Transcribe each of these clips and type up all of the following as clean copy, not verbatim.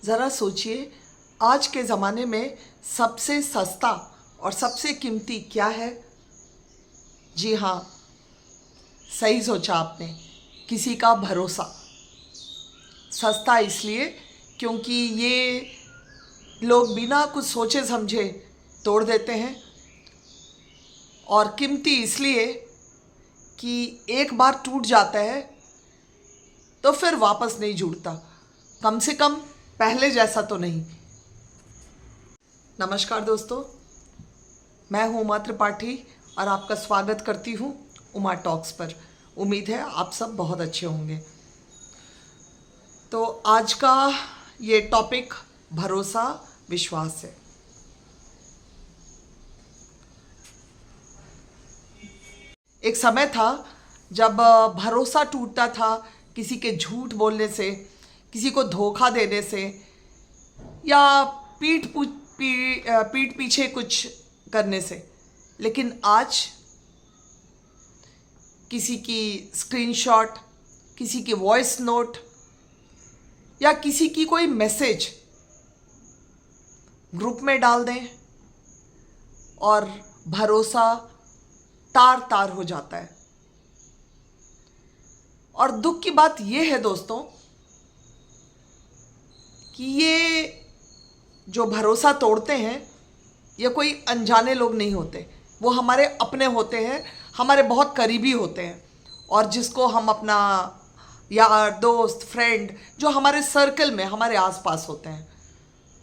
ज़रा सोचिए, आज के ज़माने में सबसे सस्ता और सबसे कीमती क्या है? जी हाँ, सही सोचा आपने, किसी का भरोसा। सस्ता इसलिए क्योंकि ये लोग बिना कुछ सोचे समझे तोड़ देते हैं, और कीमती इसलिए कि एक बार टूट जाता है तो फिर वापस नहीं जुड़ता, कम से कम पहले जैसा तो नहीं। नमस्कार दोस्तों, मैं हूँ उमा त्रिपाठी और आपका स्वागत करती हूँ उमा टॉक्स पर। उम्मीद है आप सब बहुत अच्छे होंगे। तो आज का ये टॉपिक भरोसा विश्वास है। एक समय था जब भरोसा टूटता था किसी के झूठ बोलने से, किसी को धोखा देने से, या पीठ पीछे कुछ करने से। लेकिन आज किसी की स्क्रीनशॉट, किसी की वॉइस नोट या किसी की कोई मैसेज ग्रुप में डाल दें और भरोसा तार तार हो जाता है। और दुख की बात यह है दोस्तों कि ये जो भरोसा तोड़ते हैं ये कोई अनजाने लोग नहीं होते, वो हमारे अपने होते हैं, हमारे बहुत करीबी होते हैं, और जिसको हम अपना यार, दोस्त, फ्रेंड, जो हमारे सर्कल में हमारे आसपास होते हैं।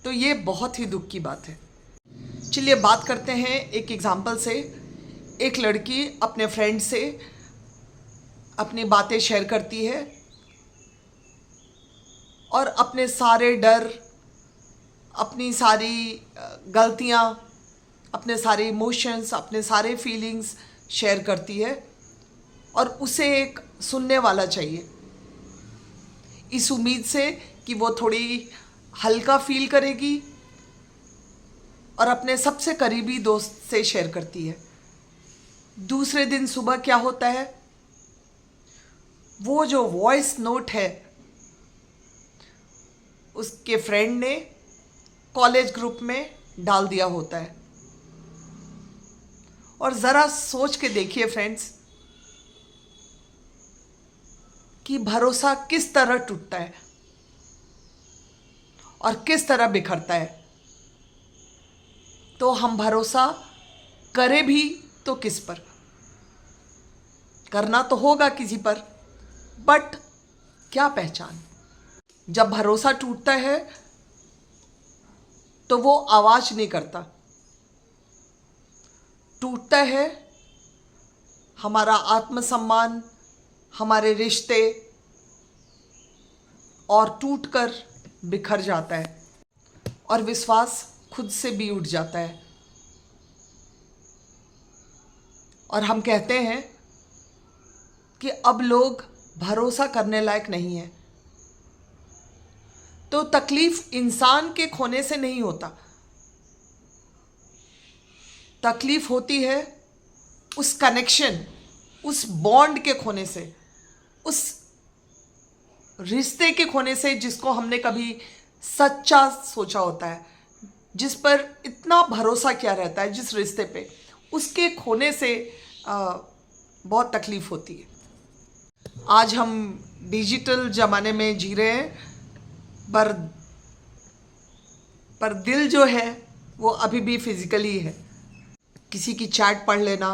तो ये बहुत ही दुख की बात है। चलिए बात करते हैं एक एग्जाम्पल से। एक लड़की अपने फ्रेंड से अपनी बातें शेयर करती है और अपने सारे डर, अपनी सारी गलतियाँ, अपने सारे इमोशंस, अपने सारे फीलिंग्स शेयर करती है, और उसे एक सुनने वाला चाहिए, इस उम्मीद से कि वो थोड़ी हल्का फील करेगी, और अपने सबसे करीबी दोस्त से शेयर करती है। दूसरे दिन सुबह क्या होता है, वो जो वॉइस नोट है उसके फ्रेंड ने कॉलेज ग्रुप में डाल दिया होता है। और ज़रा सोच के देखिए फ्रेंड्स कि भरोसा किस तरह टूटता है और किस तरह बिखरता है। तो हम भरोसा करें भी तो किस पर? करना तो होगा किसी पर, बट क्या पहचान? जब भरोसा टूटता है तो वो आवाज नहीं करता, टूटता है हमारा आत्मसम्मान, हमारे रिश्ते, और टूटकर बिखर जाता है, और विश्वास खुद से भी उठ जाता है। और हम कहते हैं कि अब लोग भरोसा करने लायक नहीं है। तो तकलीफ इंसान के खोने से नहीं होता, तकलीफ होती है उस कनेक्शन, उस बॉन्ड के खोने से, उस रिश्ते के खोने से जिसको हमने कभी सच्चा सोचा होता है, जिस पर इतना भरोसा किया रहता है, जिस रिश्ते पे, उसके खोने से बहुत तकलीफ होती है। आज हम डिजिटल ज़माने में जी रहे हैं, पर दिल जो है वो अभी भी फिजिकली है। किसी की चैट पढ़ लेना,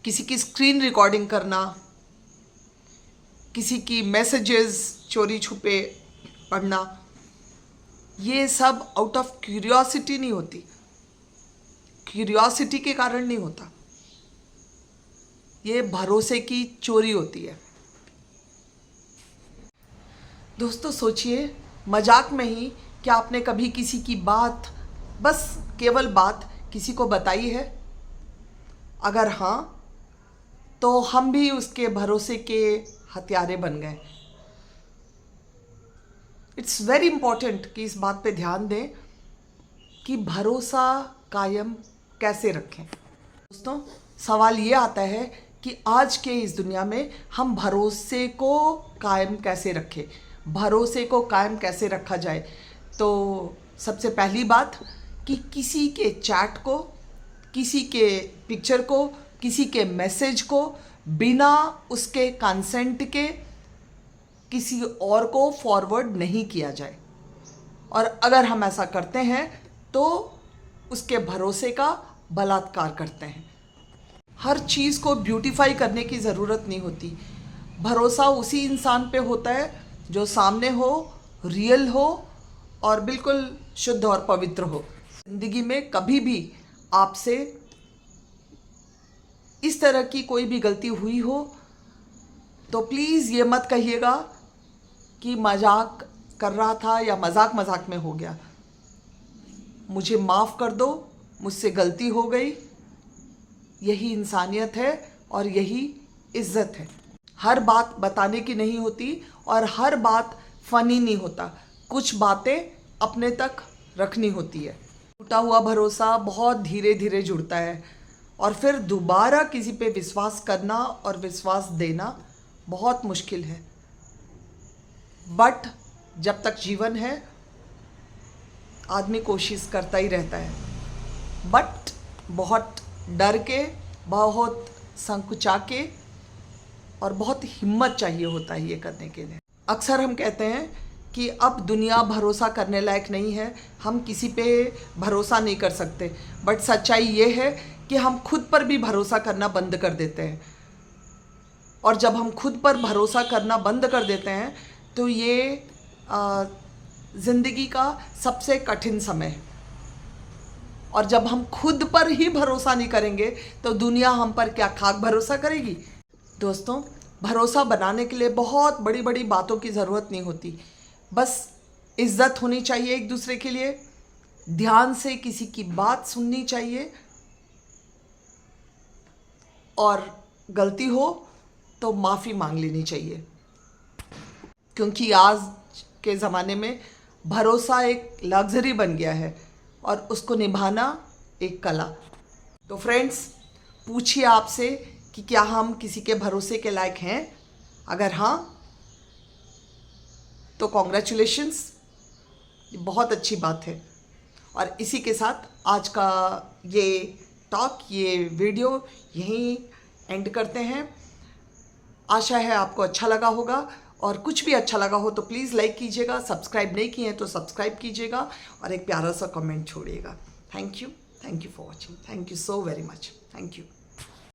किसी की स्क्रीन रिकॉर्डिंग करना, किसी की मैसेजेस चोरी छुपे पढ़ना, ये सब आउट ऑफ क्यूरियोसिटी नहीं होती, क्यूरियोसिटी के कारण नहीं होता, ये भरोसे की चोरी होती है। दोस्तों सोचिए, मजाक में ही क्या आपने कभी किसी की बात, बस केवल बात, किसी को बताई है? अगर हाँ, तो हम भी उसके भरोसे के हत्यारे बन गए। इट्स वेरी इंपॉर्टेंट कि इस बात पे ध्यान दें कि भरोसा कायम कैसे रखें। दोस्तों सवाल ये आता है कि आज के इस दुनिया में हम भरोसे को कायम कैसे रखें, भरोसे को कायम कैसे रखा जाए। तो सबसे पहली बात कि किसी के चैट को, किसी के पिक्चर को, किसी के मैसेज को बिना उसके कंसेंट के किसी और को फॉरवर्ड नहीं किया जाए। और अगर हम ऐसा करते हैं तो उसके भरोसे का बलात्कार करते हैं। हर चीज़ को ब्यूटीफाई करने की ज़रूरत नहीं होती। भरोसा उसी इंसान पे होता है जो सामने हो, रियल हो और बिल्कुल शुद्ध और पवित्र हो। ज़िंदगी में कभी भी आपसे इस तरह की कोई भी गलती हुई हो तो प्लीज़ ये मत कहिएगा कि मजाक कर रहा था या मजाक मजाक में हो गया। मुझे माफ़ कर दो, मुझसे गलती हो गई। यही इंसानियत है और यही इज्जत है। हर बात बताने की नहीं होती और हर बात फ़नी नहीं होता। कुछ बातें अपने तक रखनी होती है। टूटा हुआ भरोसा बहुत धीरे धीरे जुड़ता है और फिर दोबारा किसी पे विश्वास करना और विश्वास देना बहुत मुश्किल है। बट जब तक जीवन है आदमी कोशिश करता ही रहता है, बट बहुत डर के, बहुत संकुचा के और बहुत हिम्मत चाहिए होता है ये करने के लिए। अक्सर हम कहते हैं कि अब दुनिया भरोसा करने लायक नहीं है, हम किसी पे भरोसा नहीं कर सकते। बट सच्चाई ये है कि हम खुद पर भी भरोसा करना बंद कर देते हैं। और जब हम खुद पर भरोसा करना बंद कर देते हैं तो ये ज़िंदगी का सबसे कठिन समय है। और जब हम खुद पर ही भरोसा नहीं करेंगे तो दुनिया हम पर क्या खाक भरोसा करेगी। दोस्तों, भरोसा बनाने के लिए बहुत बड़ी बड़ी बातों की ज़रूरत नहीं होती। बस इज्जत होनी चाहिए एक दूसरे के लिए, ध्यान से किसी की बात सुननी चाहिए और गलती हो तो माफ़ी मांग लेनी चाहिए। क्योंकि आज के ज़माने में भरोसा एक लग्जरी बन गया है और उसको निभाना एक कला। तो फ्रेंड्स, पूछिए आपसे कि क्या हम किसी के भरोसे के लायक हैं? अगर हाँ तो कॉन्ग्रेचुलेशंस, ये बहुत अच्छी बात है। और इसी के साथ आज का ये टॉक, ये वीडियो यहीं एंड करते हैं। आशा है आपको अच्छा लगा होगा और कुछ भी अच्छा लगा हो तो प्लीज़ लाइक कीजिएगा, सब्सक्राइब नहीं किए हैं तो सब्सक्राइब कीजिएगा और एक प्यारा सा कमेंट छोड़िएगा। Thank you for watching. Thank you so very much. Thank you.